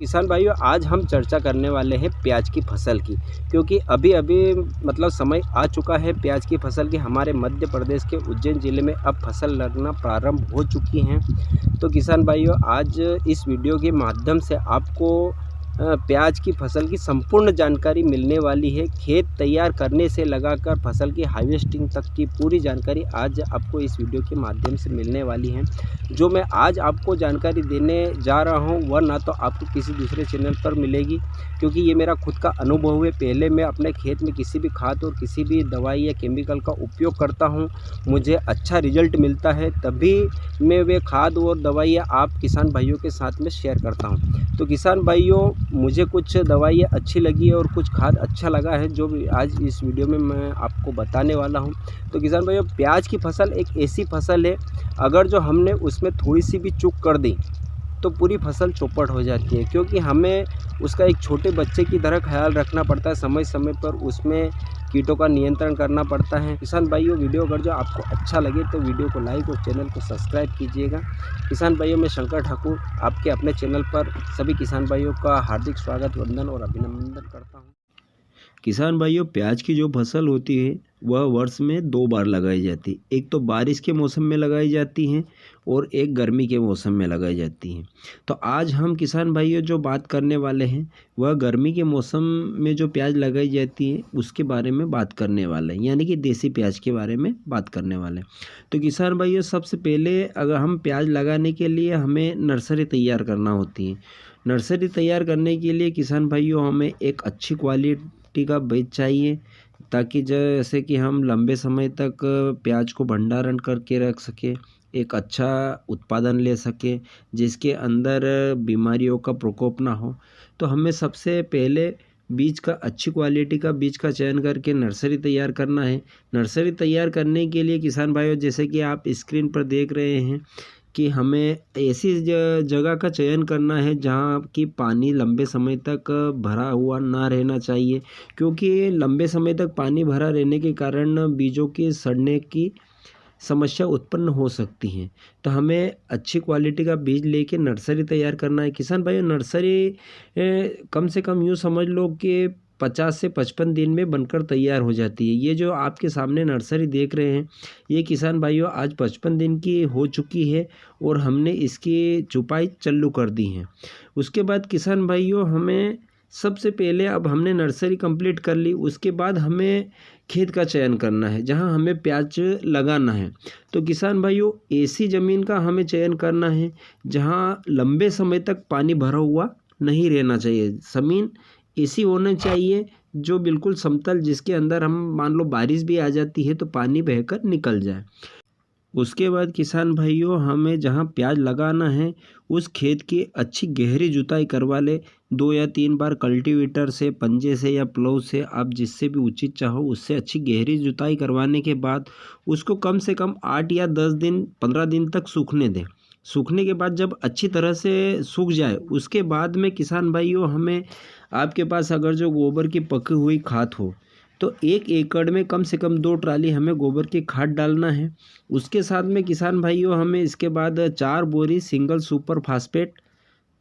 किसान भाइयों, आज हम चर्चा करने वाले हैं प्याज की फसल की। क्योंकि अभी-अभी मतलब समय आ चुका है प्याज की फसल की। हमारे मध्य प्रदेश के उज्जैन ज़िले में अब फसल लगना प्रारंभ हो चुकी हैं। तो किसान भाइयों, आज इस वीडियो के माध्यम से आपको प्याज की फसल की संपूर्ण जानकारी मिलने वाली है। खेत तैयार करने से लगाकर फसल की हार्वेस्टिंग तक की पूरी जानकारी आज आपको इस वीडियो के माध्यम से मिलने वाली है। जो मैं आज आपको जानकारी देने जा रहा हूँ वह ना तो आपको किसी दूसरे चैनल पर मिलेगी, क्योंकि ये मेरा खुद का अनुभव है। पहले मैं अपने खेत में किसी भी खाद और किसी भी दवाई या केमिकल का उपयोग करता हूँ, मुझे अच्छा रिजल्ट मिलता है, तभी मैं वे खाद और दवाइयाँ आप किसान भाइयों के साथ में शेयर करता हूँ। तो किसान भाइयों, मुझे कुछ दवाइयाँ अच्छी लगी है और कुछ खाद अच्छा लगा है, जो भी आज इस वीडियो में मैं आपको बताने वाला हूँ। तो किसान भाइयों, प्याज की फसल एक ऐसी फसल है, अगर जो हमने उसमें थोड़ी सी भी चूक कर दी तो पूरी फसल चौपट हो जाती है। क्योंकि हमें उसका एक छोटे बच्चे की तरह ख्याल रखना पड़ता है, समय समय पर उसमें कीटों का नियंत्रण करना पड़ता है। किसान भाइयों, वीडियो अगर जो आपको अच्छा लगे तो वीडियो को लाइक और चैनल को सब्सक्राइब कीजिएगा। किसान भाइयों, मैं शंकर ठाकुर आपके अपने चैनल पर सभी किसान भाइयों का हार्दिक स्वागत, वंदन और अभिनंदन करता हूँ। किसान भाइयों, प्याज की जो फसल होती है वह वर्ष में 2 बार लगाई जाती है। एक तो बारिश के मौसम में लगाई जाती हैं और एक गर्मी के मौसम में लगाई जाती हैं। तो आज हम किसान भाइयों जो बात करने वाले हैं वह गर्मी के मौसम में जो प्याज लगाई जाती है उसके बारे में बात करने वाले हैं, यानी कि देसी प्याज के बारे में बात करने वाले हैं। तो किसान भाइयों, सबसे पहले अगर हम प्याज लगाने के लिए हमें नर्सरी तैयार करना होती है। नर्सरी तैयार करने के लिए किसान भाइयों हमें एक अच्छी क्वालिटी का बीज चाहिए, ताकि जैसे कि हम लंबे समय तक प्याज को भंडारण करके रख सकें, एक अच्छा उत्पादन ले सकें जिसके अंदर बीमारियों का प्रकोप ना हो। तो हमें सबसे पहले बीज का अच्छी क्वालिटी का बीज का चयन करके नर्सरी तैयार करना है। नर्सरी तैयार करने के लिए किसान भाइयों, जैसे कि आप स्क्रीन पर देख रहे हैं कि हमें ऐसी जगह का चयन करना है जहाँ की पानी लंबे समय तक भरा हुआ ना रहना चाहिए, क्योंकि लंबे समय तक पानी भरा रहने के कारण बीजों के सड़ने की समस्या उत्पन्न हो सकती हैं। तो हमें अच्छी क्वालिटी का बीज लेके नर्सरी तैयार करना है। किसान भाइयों, नर्सरी कम से कम यूँ समझ लो कि 50 से 55 दिन में बनकर तैयार हो जाती है। ये जो आपके सामने नर्सरी देख रहे हैं, ये किसान भाइयों आज 55 दिन की हो चुकी है और हमने इसकी चुपाई चालू कर दी है। उसके बाद किसान भाइयों, हमें सबसे पहले अब हमने नर्सरी कंप्लीट कर ली, उसके बाद हमें खेत का चयन करना है जहां हमें प्याज लगाना है। तो किसान भाइयों, ऐसी ज़मीन का हमें चयन करना है जहां लंबे समय तक पानी भरा हुआ नहीं रहना चाहिए। ज़मीन ऐसी होनी चाहिए जो बिल्कुल समतल, जिसके अंदर हम मान लो बारिश भी आ जाती है तो पानी बहकर निकल जाए। उसके बाद किसान भाइयों, हमें जहाँ प्याज लगाना है उस खेत की अच्छी गहरी जुताई करवा ले। 2 या 3 बार कल्टीवेटर से, पंजे से या प्लाऊ से, आप जिससे भी उचित चाहो उससे अच्छी गहरी जुताई करवाने के बाद उसको कम से कम 8 या 10 दिन 15 दिन तक सूखने दें। सूखने के बाद जब अच्छी तरह से सूख जाए उसके बाद में किसान भाइयों, हमें आपके पास अगर जो गोबर की पकी हुई खाद हो तो 1 एकड़ में कम से कम 2 ट्राली हमें गोबर की खाद डालना है। उसके साथ में किसान भाइयों, हमें इसके बाद 4 बोरी सिंगल सुपर फास्फेट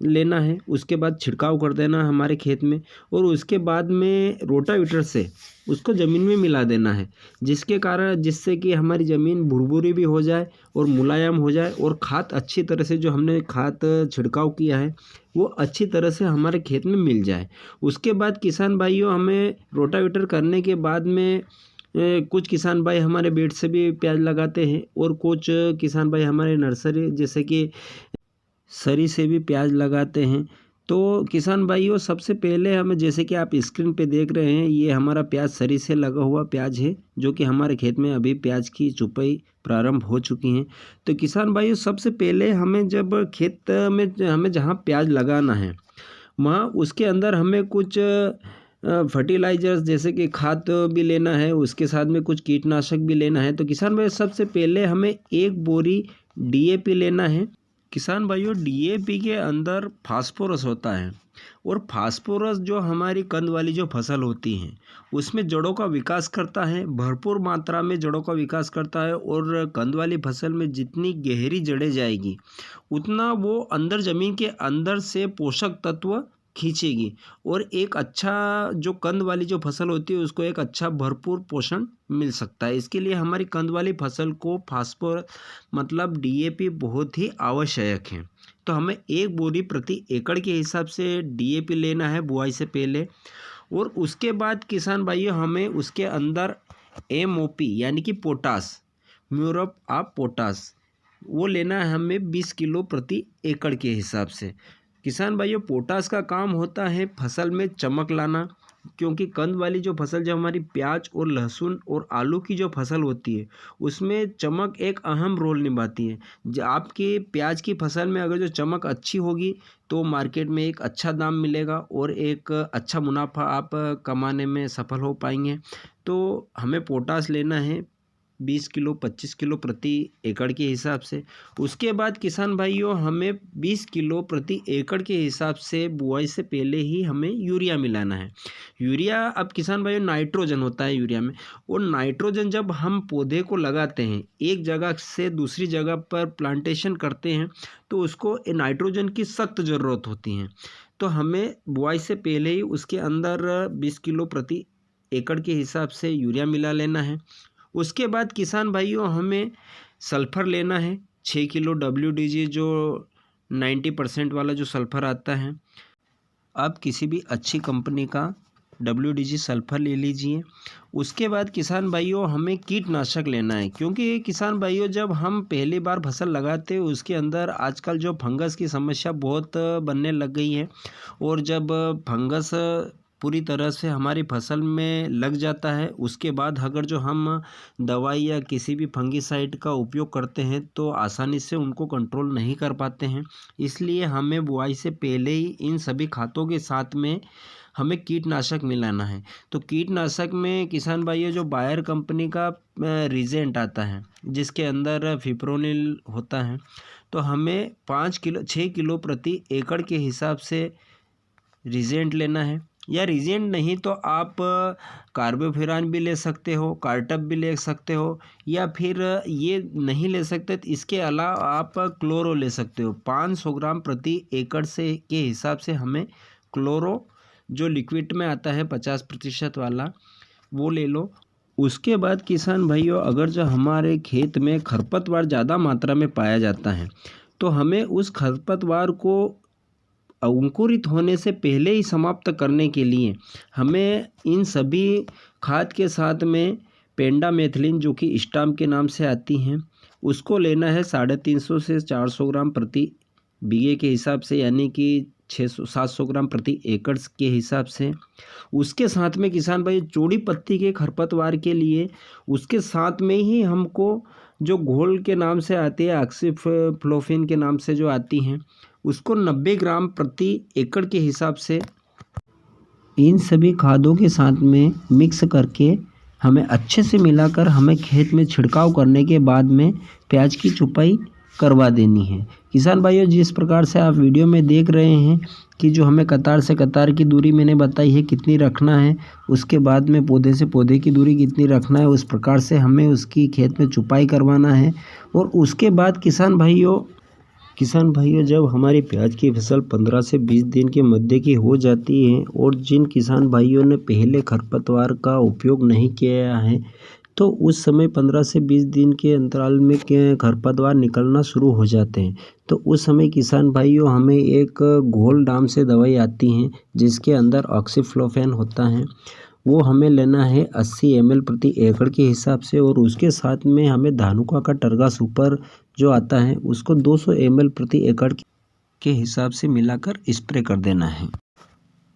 लेना है। उसके बाद छिड़काव कर देना है हमारे खेत में और उसके बाद में रोटावेटर से उसको ज़मीन में मिला देना है, जिससे कि हमारी ज़मीन भुरभुरी भी हो जाए और मुलायम हो जाए और खाद अच्छी तरह से, जो हमने खाद छिड़काव किया है वो अच्छी तरह से हमारे खेत में मिल जाए। उसके बाद किसान भाइयों, हमें रोटावेटर करने के बाद में कुछ किसान भाई हमारे बेड से भी प्याज लगाते हैं और कुछ किसान भाई हमारे नर्सरी जैसे कि सरी से भी प्याज लगाते हैं। तो किसान भाइयों, सबसे पहले हमें, जैसे कि आप स्क्रीन पे देख रहे हैं, ये हमारा प्याज सरी से लगा हुआ प्याज है, जो कि हमारे खेत में अभी प्याज की चुपाई प्रारंभ हो चुकी हैं। तो किसान भाइयों, सबसे पहले हमें जब खेत में हमें जहाँ प्याज लगाना है वहाँ उसके अंदर हमें कुछ फर्टिलाइजर्स जैसे कि खाद भी लेना है, उसके साथ में कुछ कीटनाशक भी लेना है। तो किसान भाई, सबसे पहले हमें 1 बोरी DAP लेना है किसान भाइयों, डीएपी के अंदर फास्फोरस होता है और फास्फोरस जो हमारी कंद वाली जो फसल होती है उसमें जड़ों का विकास करता है, भरपूर मात्रा में जड़ों का विकास करता है। और कंद वाली फसल में जितनी गहरी जड़ें जाएगी उतना वो अंदर ज़मीन के अंदर से पोषक तत्व खींचेगी और एक अच्छा जो कंद वाली जो फसल होती है उसको एक अच्छा भरपूर पोषण मिल सकता है। इसके लिए हमारी कंद वाली फसल को फास्फोरस मतलब डीएपी बहुत ही आवश्यक है। तो हमें 1 बोरी प्रति एकड़ के हिसाब से डीएपी लेना है बुआई से पहले। और उसके बाद किसान भाइयों हमें उसके अंदर एमओपी यानी कि पोटास, म्यूरेट ऑफ पोटास, वो लेना है हमें 20 किलो प्रति एकड़ के हिसाब से। किसान भाइयों, पोटास का काम होता है फसल में चमक लाना, क्योंकि कंद वाली जो फसल जो हमारी प्याज और लहसुन और आलू की जो फसल होती है उसमें चमक एक अहम रोल निभाती है। आपकी प्याज की फसल में अगर जो चमक अच्छी होगी तो मार्केट में एक अच्छा दाम मिलेगा और एक अच्छा मुनाफा आप कमाने में सफल हो पाएंगे। तो हमें पोटास लेना है 20 किलो 25 किलो प्रति एकड़ के हिसाब से। उसके बाद किसान भाइयों हमें 20 किलो प्रति एकड़ के हिसाब से बुआई से पहले ही हमें यूरिया मिलाना है। यूरिया, अब किसान भाइयों नाइट्रोजन होता है यूरिया में, और नाइट्रोजन जब हम पौधे को लगाते हैं एक जगह से दूसरी जगह पर प्लांटेशन करते हैं तो उसको नाइट्रोजन की सख्त ज़रूरत होती है। तो हमें बुआई से पहले ही उसके अंदर 20 किलो प्रति एकड़ के हिसाब से यूरिया मिला लेना है। उसके बाद किसान भाइयों हमें सल्फ़र लेना है 6 किलो WDG, जो 90% वाला जो सल्फ़र आता है। आप किसी भी अच्छी कंपनी का WDG सल्फ़र ले लीजिए। उसके बाद किसान भाइयों हमें कीटनाशक लेना है, क्योंकि किसान भाइयों जब हम पहली बार फसल लगाते हैं उसके अंदर आजकल जो फंगस की समस्या बहुत बनने लग गई है। और जब फंगस पूरी तरह से हमारी फसल में लग जाता है उसके बाद अगर जो हम दवाई या किसी भी फंगिसाइड का उपयोग करते हैं तो आसानी से उनको कंट्रोल नहीं कर पाते हैं। इसलिए हमें बुआई से पहले ही इन सभी खातों के साथ में हमें कीटनाशक मिलाना है। तो कीटनाशक में किसान भाइयों जो बायर कंपनी का रीजेंट आता है जिसके अंदर फिप्रोनिल होता है, तो हमें 6 किलो प्रति एकड़ के हिसाब से रीजेंट लेना है। या रीजेंट नहीं तो आप कार्बोफ्यूरान भी ले सकते हो, कार्टप भी ले सकते हो, या फिर ये नहीं ले सकते तो इसके अलावा आप क्लोरो ले सकते हो। 500 ग्राम प्रति एकड़ से के हिसाब से हमें क्लोरो जो लिक्विड में आता है 50% वाला वो ले लो। उसके बाद किसान भाइयों अगर जो हमारे खेत में खरपतवार ज़्यादा मात्रा में पाया जाता है तो हमें उस खरपतवार को अंकुरित होने से पहले ही समाप्त करने के लिए हमें इन सभी खाद के साथ में पेंडामेथिलिन जो कि स्टाम के नाम से आती हैं उसको लेना है 350 से 400 ग्राम प्रति बीघे के हिसाब से, यानी कि 600-700 ग्राम प्रति एकड़ के हिसाब से। उसके साथ में किसान भाई चौड़ी पत्ती के खरपतवार के लिए उसके साथ में ही हमको जो घोल के नाम से आती है ऑक्सीफ्लोरोफिन के नाम से जो आती हैं उसको 90 ग्राम प्रति एकड़ के हिसाब से इन सभी खादों के साथ में मिक्स करके हमें अच्छे से मिलाकर हमें खेत में छिड़काव करने के बाद में प्याज की चुपाई करवा देनी है। किसान भाइयों जिस प्रकार से आप वीडियो में देख रहे हैं कि जो हमें कतार से कतार की दूरी मैंने बताई है कितनी रखना है, उसके बाद में पौधे से पौधे की दूरी कितनी रखना है, उस प्रकार से हमें उसकी खेत में चुपाई करवाना है। और उसके बाद किसान भाइयों जब हमारी प्याज की फसल 15 से 20 दिन के मध्य की हो जाती है और जिन किसान भाइयों ने पहले खरपतवार का उपयोग नहीं किया है तो उस समय 15 से 20 दिन के अंतराल में खरपतवार निकलना शुरू हो जाते हैं। तो उस समय किसान भाइयों हमें एक घोल नाम से दवाई आती हैं जिसके अंदर ऑक्सीफ्लोरोफिन होता है, वो हमें लेना है 80 ml प्रति एकड़ के हिसाब से। और उसके साथ में हमें धानुका का टर्गा सुपर जो आता है उसको 200 ml प्रति एकड़ के हिसाब से मिलाकर स्प्रे कर देना है।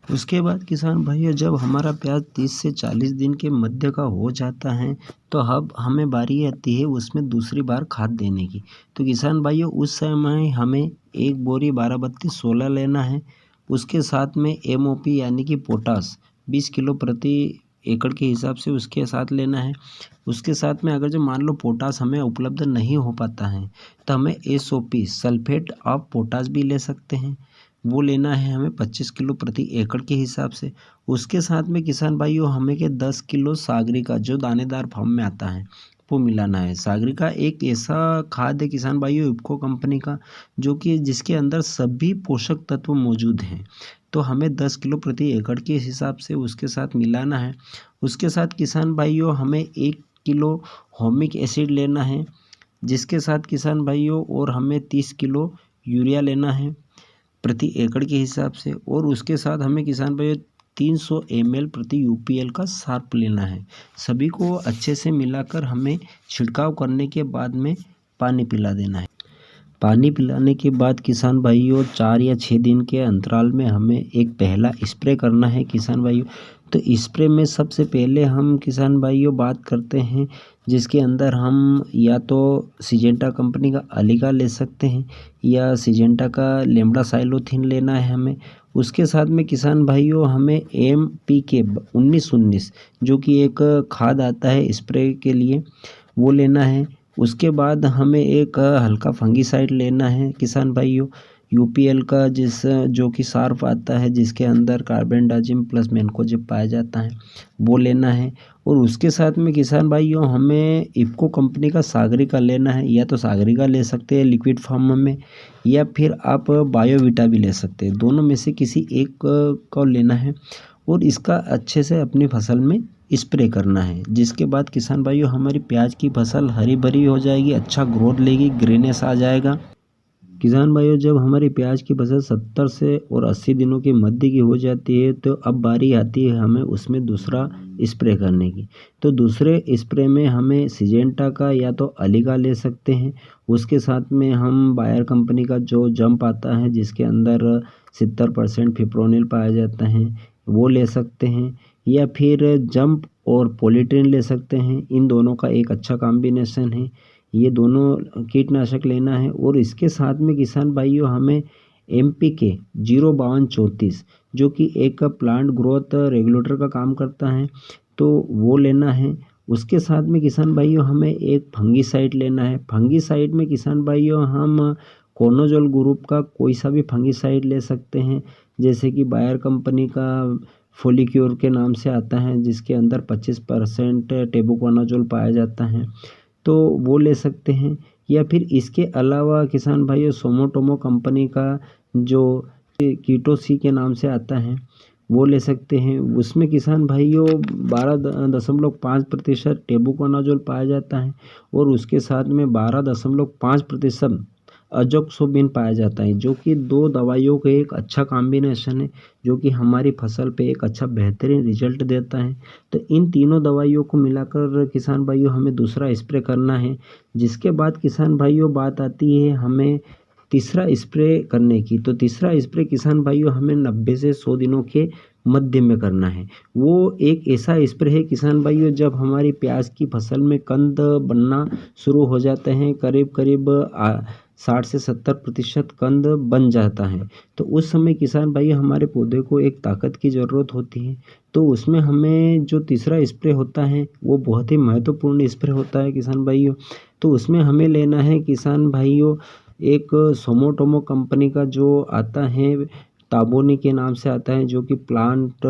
उसके बाद किसान भाइयों जब हमारा प्याज 30 से 40 दिन के मध्य का हो जाता है तो अब हमें बारी आती है उसमें दूसरी बार खाद देने की। तो किसान भाइयों उस समय हमें 1 बोरी 12-32-16 लेना है। उसके साथ में एमओपी यानी कि पोटास 20 किलो प्रति एकड़ के हिसाब से उसके साथ लेना है। उसके साथ में अगर जो मान लो पोटास हमें उपलब्ध नहीं हो पाता है तो हमें SOP सल्फेट ऑफ पोटास भी ले सकते हैं। वो लेना है हमें 25 किलो प्रति एकड़ के हिसाब से। उसके साथ में किसान भाइयों हमें के 10 किलो सागरिका जो दानेदार फॉर्म में आता है वो मिलाना है। सागरिका एक ऐसा खाद है किसान भाइयों इफ्को कंपनी का, जो कि जिसके अंदर सभी पोषक तत्व मौजूद हैं। तो हमें 10 किलो प्रति एकड़ के हिसाब से उसके साथ मिलाना है। उसके साथ किसान भाइयों हमें 1 किलो होमिक एसिड लेना है, जिसके साथ किसान भाइयों और हमें 30 किलो यूरिया लेना है प्रति एकड़ के हिसाब से। और उसके साथ हमें किसान भाइयों 300 ml प्रति UPL का सार्प लेना है। सभी को अच्छे से मिलाकर हमें छिड़काव करने के बाद में पानी पिला देना है। पानी पिलाने के बाद किसान भाइयों 4 या 6 दिन के अंतराल में हमें एक पहला स्प्रे करना है किसान भाइयों। तो स्प्रे में सबसे पहले हम किसान भाइयों बात करते हैं जिसके अंदर हम या तो सिजेंटा कंपनी का अलीका ले सकते हैं या सिजेंटा का लेम्डा साइलोथिन लेना है हमें। उसके साथ में किसान भाइयों हमें MPK 1919 जो कि एक खाद आता है स्प्रे के लिए, वो लेना है। उसके बाद हमें एक हल्का फंगीसाइड लेना है किसान भाइयों UPL का, जो कि सार्फ आता है जिसके अंदर कार्बेंडाजिम प्लस मैनकोजेब पाया जाता है, वो लेना है। और उसके साथ में किसान भाइयों हमें इफ्को कंपनी का सागरिका लेना है, या तो सागरिका ले सकते हैं लिक्विड फॉर्म में या फिर आप बायोविटा भी ले सकते हैं। दोनों में से किसी एक को लेना है और इसका अच्छे से अपनी फसल में स्प्रे करना है। जिसके बाद किसान भाइयों हमारी प्याज की फसल हरी भरी हो जाएगी, अच्छा ग्रोथ लेगी, ग्रीनेस आ जाएगा। किसान भाइयों जब हमारी प्याज की फसल 70 से और 80 दिनों के मध्य की हो जाती है तो अब बारी आती है हमें उसमें दूसरा स्प्रे करने की। तो दूसरे स्प्रे में हमें सिजेंटा का या तो अलीका ले सकते हैं। उसके साथ में हम बायर कंपनी का जो जंप आता है जिसके अंदर 70% फिप्रोनिल पाया जाता है वो ले सकते हैं, या फिर जंप और पॉलीट्रिन ले सकते हैं। इन दोनों का एक अच्छा कॉम्बिनेशन है, ये दोनों कीटनाशक लेना है। और इसके साथ में किसान भाइयों हमें MPK 05234 जो कि एक प्लांट ग्रोथ रेगुलेटर का काम करता है तो वो लेना है। उसके साथ में किसान भाइयों हमें एक फंगीसाइड लेना है। फंगीसाइड में किसान भाइयों हम कोनोजोल ग्रुप का कोई सा भी फंगीसाइड ले सकते हैं, जैसे कि बायर कंपनी का फोलिक्योर के नाम से आता है जिसके अंदर 25% टेबुकोनाजोल पाया जाता है, तो वो ले सकते हैं। या फिर इसके अलावा किसान भाइयों सोमोटोमो कंपनी का जो कीटोसी के नाम से आता है वो ले सकते हैं। उसमें किसान भाइयों 12.5% टेबुकोनाजोल पाया जाता है और उसके साथ में 12.5% अजोक्सोबिन पाया जाता है, जो कि दो दवाइयों का एक अच्छा कॉम्बिनेशन है जो कि हमारी फसल पे एक अच्छा बेहतरीन रिजल्ट देता है। तो इन तीनों दवाइयों को मिलाकर किसान भाइयों हमें दूसरा स्प्रे करना है। जिसके बाद किसान भाइयों बात आती है हमें तीसरा स्प्रे करने की। तो तीसरा स्प्रे किसान भाइयों हमें 90 से 100 दिनों के मध्य में करना है। वो एक ऐसा स्प्रे है किसान भाइयों जब हमारी प्याज की फसल में कंद बनना शुरू हो जाते हैं, करीब करीब 60 से 70% कंद बन जाता है, तो उस समय किसान भाई हमारे पौधे को एक ताकत की ज़रूरत होती है। तो उसमें हमें जो तीसरा स्प्रे होता है वो बहुत ही महत्वपूर्ण स्प्रे होता है किसान भाइयों। तो उसमें हमें लेना है किसान भाइयों एक सोमोटोमो कंपनी का जो आता है ताबोनी के नाम से आता है, जो कि प्लांट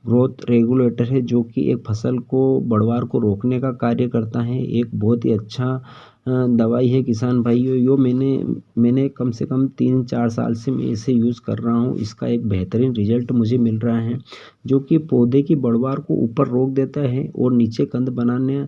ग्रोथ रेगुलेटर है, जो कि एक फसल को बढ़वार को रोकने का कार्य करता है। एक बहुत ही अच्छा दवाई है किसान भाइयों। यो मैंने कम से कम 3-4 साल से मैं इसे यूज़ कर रहा हूँ। इसका एक बेहतरीन रिजल्ट मुझे मिल रहा है, जो कि पौधे की बढ़वार को ऊपर रोक देता है और नीचे कंद बनाने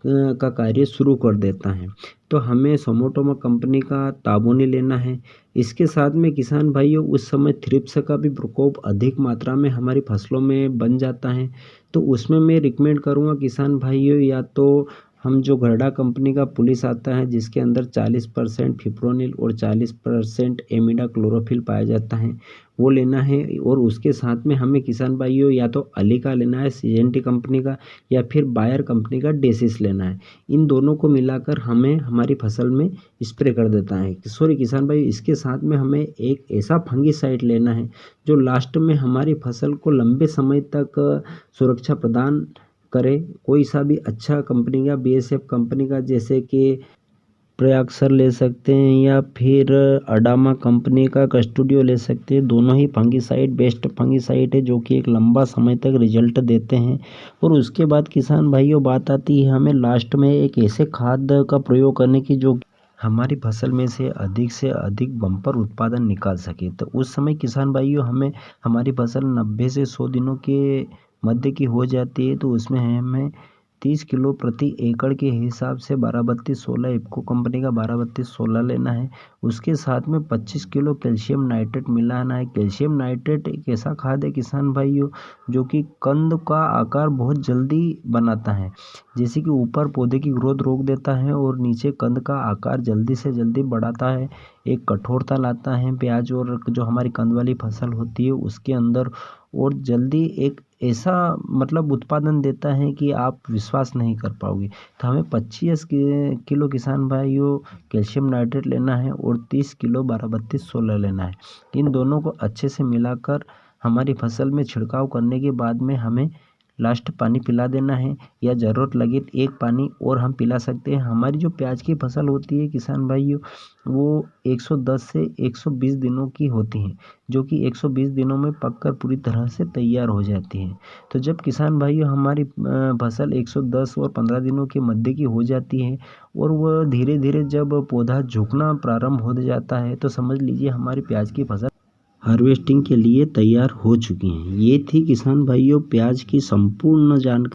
का कार्य शुरू कर देता है। तो हमें सोमोटोमा कंपनी का ताबोनी लेना है। इसके साथ में किसान भाइयों उस समय थ्रिप्स का भी प्रकोप अधिक मात्रा में हमारी फसलों में बन जाता है, तो उसमें मैं रिकमेंड करूँगा किसान भाइयों या तो हम जो घरडा कंपनी का पुलिस आता है जिसके अंदर 40% फिप्रोनिल और 40% एमिडा क्लोरोफिल पाया जाता है वो लेना है। और उसके साथ में हमें किसान भाइयों या तो अलीका लेना है सीएनटी कंपनी का, या फिर बायर कंपनी का डेसिस लेना है। इन दोनों को मिलाकर हमें हमारी फसल में स्प्रे कर देता है। सॉरी किसान भाई, इसके साथ में हमें एक ऐसा फंगीसाइड लेना है जो लास्ट में हमारी फसल को लंबे समय तक सुरक्षा प्रदान करें, कोई सा भी अच्छा कंपनी का BASF कंपनी का, जैसे कि प्रयाक्सर ले सकते हैं या फिर अडामा कंपनी का कस्टोडियो ले सकते हैं। दोनों ही फंगिसाइड बेस्ट फंगिसाइड है जो कि एक लंबा समय तक रिजल्ट देते हैं। और उसके बाद किसान भाइयों बात आती है हमें लास्ट में एक ऐसे खाद का प्रयोग करने की जो हमारी फसल में से अधिक बम्पर उत्पादन निकाल सके। तो उस समय किसान भाइयों हमारी फसल 90 से 100 दिनों के मध्य की हो जाती है, तो उसमें हमें 30 किलो प्रति एकड़ के हिसाब से 12-32-16 इफको कंपनी का 12-32-16 लेना है। उसके साथ में 25 किलो कैल्शियम नाइट्रेट मिलाना है। कैल्शियम नाइट्रेट एक ऐसा खाद है किसान भाइयों जो कि कंद का आकार बहुत जल्दी बनाता है, जैसे कि ऊपर पौधे की ग्रोथ रोक देता है और नीचे कंद का आकार जल्दी से जल्दी बढ़ाता है। एक कठोरता लाता है प्याज और जो हमारी कंद वाली फसल होती है उसके अंदर, और जल्दी एक ऐसा मतलब उत्पादन देता है कि आप विश्वास नहीं कर पाओगे। तो हमें 25 किलो किसान भाइयों कैल्शियम नाइट्रेट लेना है और 30 किलो 12-32-16 लेना है। इन दोनों को अच्छे से मिलाकर हमारी फसल में छिड़काव करने के बाद में हमें लास्ट पानी पिला देना है, या ज़रूरत लगे तो एक पानी और हम पिला सकते हैं। हमारी जो प्याज की फसल होती है किसान भाइयों वो 110 से 120 दिनों की होती हैं, जो कि 120 दिनों में पककर पूरी तरह से तैयार हो जाती है। तो जब किसान भाइयों हमारी फसल 110 और 15 दिनों के मध्य की हो जाती है और वह धीरे धीरे जब पौधा झुकना प्रारंभ हो जाता है, तो समझ लीजिए हमारी प्याज की फसल हार्वेस्टिंग के लिए तैयार हो चुकी हैं। ये थी किसान भाइयों प्याज की संपूर्ण जानकारी।